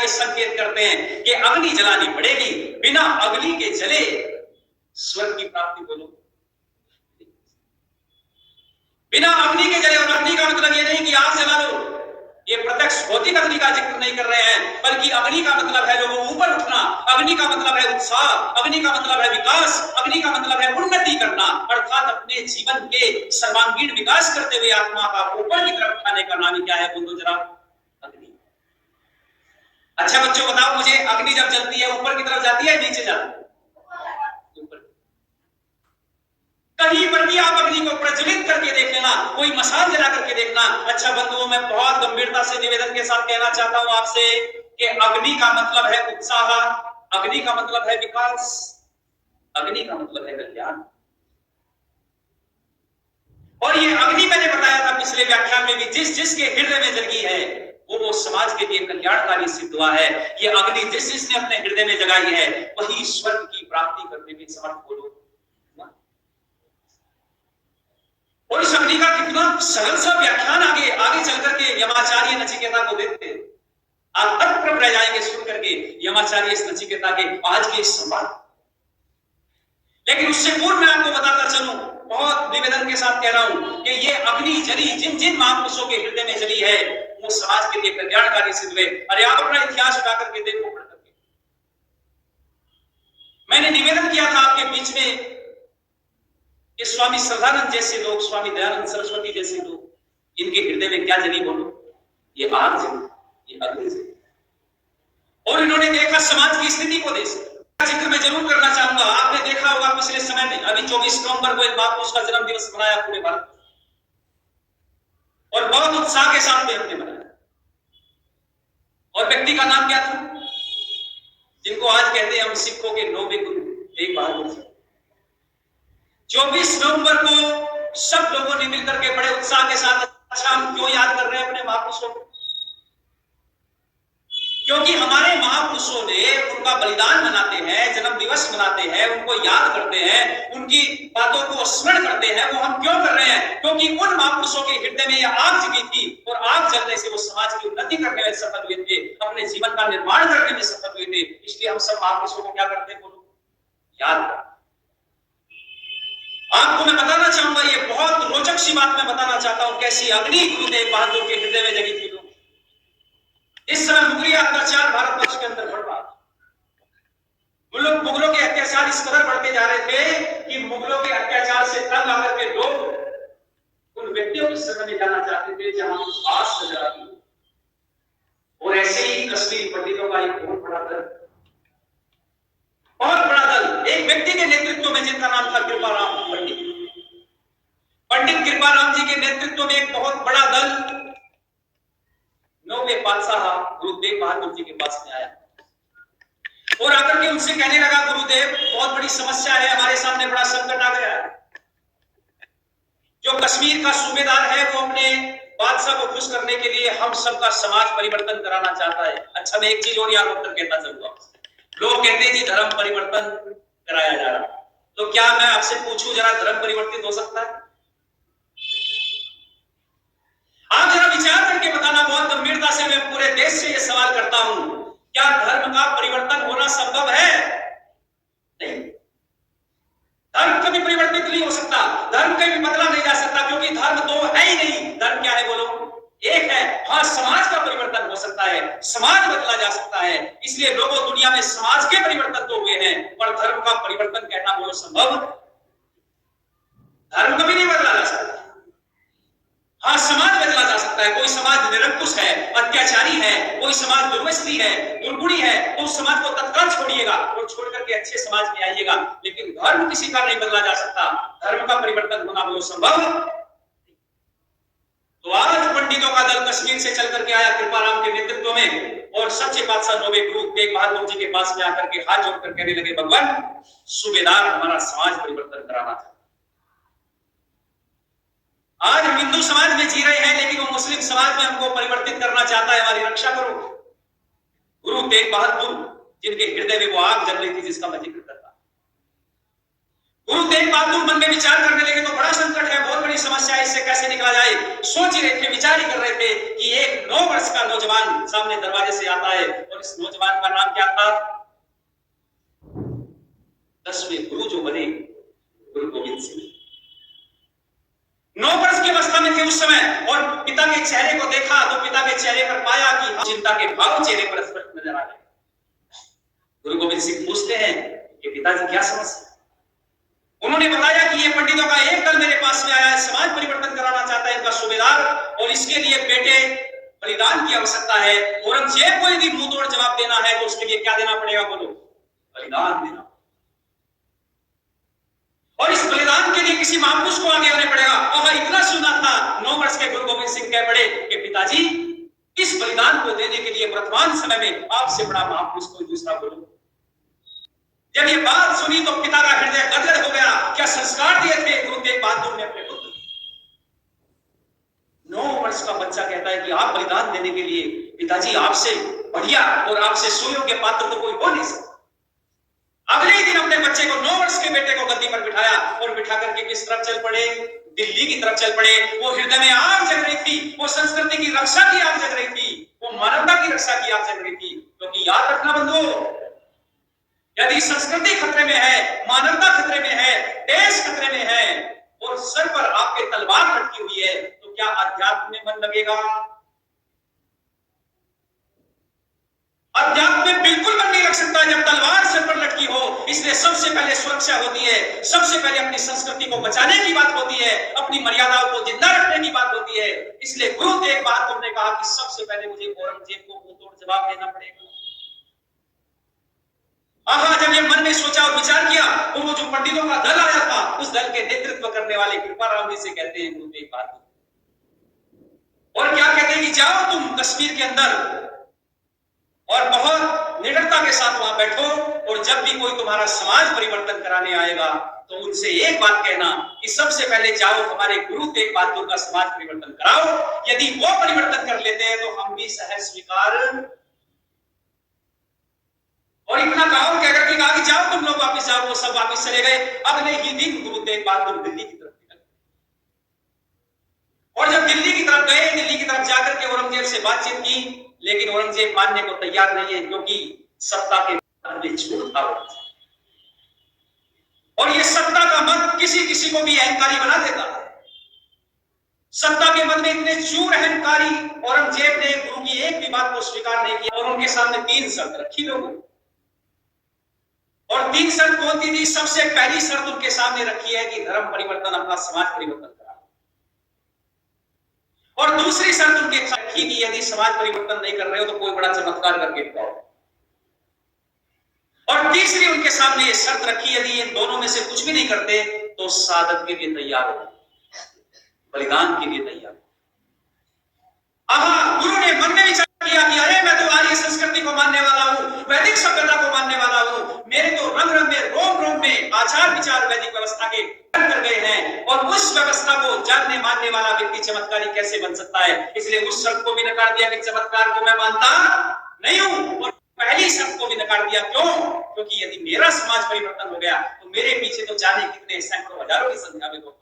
संकेत करते हैं कि अग्नि जलानी पड़ेगी, बिना अग्नि के जले स्वर्ग की प्राप्ति बोलो, बिना अग्नि के जले। और अग्नि का मतलब ये नहीं कि आग जला लो, ये प्रत्यक्ष भौतिक अग्नि का जिक्र नहीं कर रहे हैं, बल्कि अग्नि का मतलब है लोगों ऊपर उठना, अग्नि का मतलब है उत्साह, अग्नि का मतलब है विकास, अग्नि का मतलब है उन्नति करना, अर्थात अपने जीवन के सर्वांगीण विकास करते हुए आत्मा का ऊपर की तरफ उठाने का नाम क्या है बोलो जरा? अग्नि। अच्छा बच्चों बताओ मुझे, अग्नि जब जलती है ऊपर की तरफ जाती है नीचे जाती है? कहीं पर भी आप अग्नि को प्रज्वलित करके देख लेना, कोई मशाल जला करके देखना। अच्छा बंधुओं, मैं बहुत गंभीरता से निवेदन के साथ कहना चाहता हूं आपसे कि अग्नि का मतलब है उत्साह, अग्नि का मतलब है विकास, अग्नि का मतलब है कल्याण। और ये अग्नि मैंने बताया था पिछले व्याख्यान में भी, जिसके हृदय में जगी है वो समाज के लिए कल्याणकारी सिद्ध हुआ है। ये अग्नि जिसने अपने हृदय में जगाई है वही स्वर्ग की प्राप्ति करने में समर्थ हो लोग। और इस अग्नि का कितना सरल सा व्याख्यान आगे चल करके यमाचार्य नचिकेता को देते हैं। आप तत्पर रह जाएंगे सुन करके यमाचार्य इस नचिकेता के आज के इस संवाद। लेकिन उससे पूर्व मैं आपको बताता चलूं, बहुत निवेदन के साथ कह रहा हूं कि ये अग्नि जली जिन महापुरुषों के हृदय में जली है वो समाज के लिए कल्याणकारी सिद्ध हुए। अरे आप अपना इतिहास उठा करके देखो, पढ़ करके। मैंने निवेदन किया था आपके बीच में कि स्वामी श्रद्धानंद जैसे लोग, स्वामी दयानंद सरस्वती जैसे लोग, इनके हृदय में क्या जली बोलो? ये आग जली, ये अग्नि जली। और इन्होंने देखा समाज की स्थिति को, देश का जिक्र मैं जरूर करना चाहूंगा। आपने देखा होगा पिछले समय में, अभी 24 नवंबर को एक महापुरुष का जन्म दिवस मनाया पूरे भारत में, और बहुत उत्साह के साथ में हमने मनाया। और व्यक्ति का नाम क्या था? जिनको आज कहते हैं हम सिखों के 9वें गुरु तेग बहादुर जी। 24 नवंबर को सब लोगों ने मिलकर के बड़े उत्साह के साथ, अच्छा हम क्यों याद कर रहे हैं अपने महापुरुषों को? क्योंकि हमारे महापुरुषों ने उनका बलिदान मनाते हैं, जन्म दिवस मनाते हैं, उनको याद करते हैं, उनकी बातों को स्मरण करते हैं। वो हम क्यों कर रहे हैं? क्योंकि उन महापुरुषों के हृदय में यह आग जगी थी, और आग जलने से वो समाज की उन्नति करने में सफल हुए थे, अपने जीवन का निर्माण करने में सफल हुए थे। इसलिए हम सब महापुरुषों को क्या करते हैं बोलो? याद करते। आपको मैं बताना चाहूंगा, ये बहुत रोचक सी बात मैं बताना चाहता हूं, कैसी अग्नि गुरु तेग बहादुर के हृदय में जगी थी। लोग इस समय मुगलिया अत्याचार भारतवर्ष के अंदर बढ़ रहा था। मुगलों के अत्याचार इस कदर बढ़ते जा रहे थे कि मुगलों के अत्याचार से तंग आकर के लोग उन व्यक्तियों की शरण में जाना चाहते थे जहां आस नजर आती। और ऐसे ही कश्मीरी पंडितों का एक बहुत बड़ा दल, एक व्यक्ति के नेतृत्व में, जिनका नाम था कृपाराम पंडित कृपाराम जी के नेतृत्व में एक बहुत बड़ा दल 9वें पातशाह गुरु तेग बहादुर जी के पास में आया और आकर के उनसे कहने लगा, गुरुदेव बहुत बड़ी समस्या है, हमारे सामने बड़ा संकट आ गया है। जो कश्मीर का सूबेदार है वो अपने बादशाह को खुश करने के लिए हम सबका समाज परिवर्तन कराना चाहता है। अच्छा मैं एक चीज और यहाँ उत्तर कहता चलूंगा। लोग कहते हैं जी धर्म परिवर्तन कराया जा रहा, तो क्या मैं आपसे पूछूं जरा, धर्म परिवर्तित हो सकता है? आप जरा विचार करके बताना। बहुत गंभीरता से मैं पूरे देश से यह सवाल करता हूं, क्या धर्म का परिवर्तन होना संभव है? नहीं, धर्म कभी परिवर्तित नहीं हो सकता, धर्म कभी बदला नहीं जा सकता, क्योंकि धर्म दो है ही नहीं। धर्म क्या है बोलो? एक है। हाँ, समाज का परिवर्तन हो सकता है, समाज बदला जा सकता है। इसलिए लोगों दुनिया में समाज के परिवर्तन तो हुए हैं, पर धर्म का परिवर्तन कहना बोलो संभव? धर्म कभी नहीं बदला जा सकता। हाँ, समाज बदला जा सकता है। कोई समाज निरंकुश है, अत्याचारी है, कोई समाज दुर्व्यसनी है, दुर्गुणी है, तो उस समाज को तत्काल छोड़िएगा और छोड़ करके अच्छे समाज में आइएगा। लेकिन धर्म किसी का नहीं बदला जा सकता, धर्म का परिवर्तन होना बोलो संभव? तो आज पंडितों का दल कश्मीर से चल करके आया कृपाराम के नेतृत्व में, और सच्चे बादशाह 9वें गुरु तेग बहादुर जी के पास में आकर के हाथ जोड़कर कहने लगे, भगवान सूबेदार हमारा समाज परिवर्तन कराना था। आज हम हिंदू समाज में जी रहे हैं, लेकिन वो मुस्लिम समाज में हमको परिवर्तित करना चाहता है, हमारी रक्षा करो। गुरु तेग बहादुर जिनके हृदय में वो आग जल रही थी जिसका मैं जिक्र करता, गुरु तेग बहादुर मन में विचार करने लगे तो बड़ा संकट है, बहुत बड़ी समस्या है, इससे कैसे निकला जाए। सोच ही रहे थे, विचार ही कर रहे थे कि एक 9 वर्ष का नौजवान सामने दरवाजे से आता है और इस नौजवान का नाम क्या था? 10वें गुरु जो बने गुरु गोविंद सिंह। 9 वर्ष की अवस्था में थे उस समय और पिता के चेहरे को देखा तो पिता के चेहरे पर पाया कि चिंता के भाव चेहरे पर स्पष्ट नजर आ रहे। गुरु गोविंद सिंह पूछते हैं कि पिताजी क्या समस्या? उन्होंने बताया कि ये पंडितों का एक दल मेरे पास में आया है, समाज परिवर्तन कराना चाहता है इनका सूबेदार, और इसके लिए बेटे बलिदान की आवश्यकता है। औरंगजेब को यदि मुंह तोड़ जवाब देना है तो उसके लिए क्या देना पड़ेगा? बोलो, बलिदान देना। और इस बलिदान के लिए किसी महापुरुष को आगे आना पड़ेगा। और इतना सुना था 9 वर्ष के गुरु गोविंद सिंह कह पड़े कि पिताजी इस बलिदान को देने के लिए वर्तमान समय में आपसे बड़ा महापुरुष कोई दूसरा बोलो। जब ये बात सुनी तो पिता का हृदय गदगद हो गया। क्या संस्कार दिए थे गुरु तेग बहादुर ने अपने पुत्र? 9 वर्ष का बच्चा कहता है कि आप बलिदान देने के लिए पिताजी आपसे बढ़िया और आपसे सुयोग्य पात्र तो कोई हो नहीं सकता। अगले ही दिन अपने बच्चे को 9 वर्ष के बेटे को गद्दी पर बिठाया और बिठा करके किस तरफ चल पड़े? दिल्ली की तरफ चल पड़े। वो हृदय में आग जग रही थी, वो संस्कृति की रक्षा की आग जग रही थी, वो मानवता की रक्षा की आग जग रही थी। क्योंकि याद रखना बंधुओं, यदि संस्कृति खतरे में है, मानवता खतरे में है, देश खतरे में है और सर पर आपके तलवार लटकी हुई है तो क्या अध्यात्म में मन लगेगा? अध्यात्म में बिल्कुल मन नहीं लग सकता जब तलवार सर पर लटकी हो। इसलिए सबसे पहले सुरक्षा होती है, सबसे पहले अपनी संस्कृति को बचाने की बात होती है, अपनी मर्यादाओं को जिंदा रखने की बात होती है। इसलिए गुरु तेग बहादुर ने कहा कि सबसे पहले मुझे औरंगजेब को मुंह तोड़ जवाब देना पड़ेगा। जब ये मन में सोचा और विचार किया तो वो जो पंडितों का दल आया था उस दल के नेतृत्व करने वाले कृपाराम जी से कहते हैं गुरु तेग बहादुर, और क्या कहते हैं कि जाओ तुम कश्मीर के अंदर और बहुत निडरता के साथ वहां बैठो और जब भी कोई तुम्हारा समाज परिवर्तन कराने आएगा तो उनसे एक बात कहना कि सबसे पहले जाओ हमारे गुरु तेग बहादुर का समाज परिवर्तन कराओ। यदि वो परिवर्तन कर लेते हैं तो हम भी सहज स्वीकार। और इतना कहा कहकर के कहा कि जाओ तुम लोग वापस जाओ। वो सब वापस चले गए। अगले ही दिन गुरु तेग बहादुर दिल्ली की तरफ निकल, और जब दिल्ली की तरफ गए, दिल्ली की तरफ जाकर के औरंगजेब से बातचीत की, लेकिन औरंगजेब मानने को तैयार नहीं है क्योंकि सत्ता के झूठ था। और ये सत्ता का मत किसी किसी को भी अहंकारी बना देता है। सत्ता के मन में इतने चूर अहंकारी औरंगजेब ने गुरु की एक भी बात को स्वीकार नहीं किया और उनके सामने 3 शर्त रखी लोगों। और 3 शर्त कौन सी थी? सबसे पहली शर्त उनके सामने रखी है कि धर्म परिवर्तन, अपना समाज परिवर्तन करा। और दूसरी शर्त उनके रखी कि यदि समाज परिवर्तन नहीं कर रहे हो तो कोई बड़ा चमत्कार करके दिखाओ। और तीसरी उनके सामने ये शर्त रखी, यदि इन दोनों में से कुछ भी नहीं करते तो शहादत के लिए तैयार हो, बलिदान के लिए तैयार हो। गुरु ने मन में विचार किया कि अरे मैं तो आर्य संस्कृति को मानने वाला हूं, वैदिक सभ्यता को मानने वाला हूं, मेरे तो रंग रंग में, रोम रोम में आचार विचार वैदिक व्यवस्था के कर गए हैं, और उस व्यवस्था को जानने मानने वाला व्यक्ति चमत्कारी कैसे बन सकता है। इसलिए उस शर्त को भी नकार दिया कि चमत्कार को मैं मानता नहीं हूं, और पहली शर्त को भी नकार दिया। क्यों? क्योंकि यदि मेरा समाज परिवर्तन हो गया तो मेरे पीछे तो जाने कितने सैकड़ों हजारों की संख्या में लोग।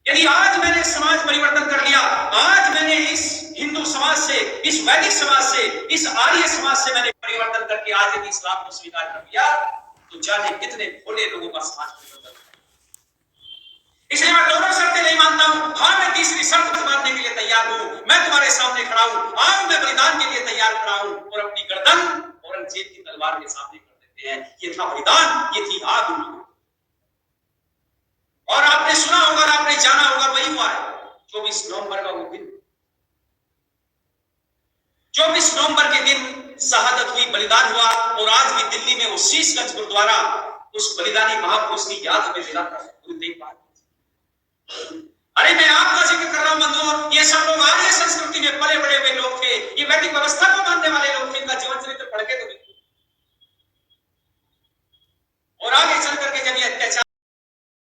यदि आज मैंने समाज परिवर्तन कर लिया, आज मैंने इस हिंदू समाज से, इस वैदिक समाज से, इस आर्य समाज से मैंने परिवर्तन करके आज यदि इस्लाम को स्वीकार कर लिया तो जाने कितने भोले लोगों का समाज परिवर्तन। इसलिए मैं दोनों शर्तें नहीं मानता हूं। हाँ, मैं तीसरी शर्त मानने के लिए तैयार हूं। मैं तुम्हारे सामने खड़ा हूं, आओ मैं बलिदान के लिए तैयार खड़ा हूं। और अपनी गर्दन औरंगजेब की तलवार के सामने कर देते हैं। ये था बलिदान, ये थी आग। और आपने सुना होगा, आपने जाना होगा, वही हुआ है 24 नवंबर का वो दिन। 24 नवंबर के दिन शहादत हुई, बलिदान हुआ। और आज भी दिल्ली में वो शीशगंज गुरुद्वारा उस बलिदानी महापुरुष की याद हमें दिलाता है, गुरु तेग बहादुर। अरे मैं आपका जिक्र कर रहा हूं बंधुओं, ये सब लोग आर्य संस्कृति में पले बड़े हुए लोग थे, ये वैदिक व्यवस्था को मानने वाले लोग थे। इनका जीवन चरित्र पढ़ के तो और आगे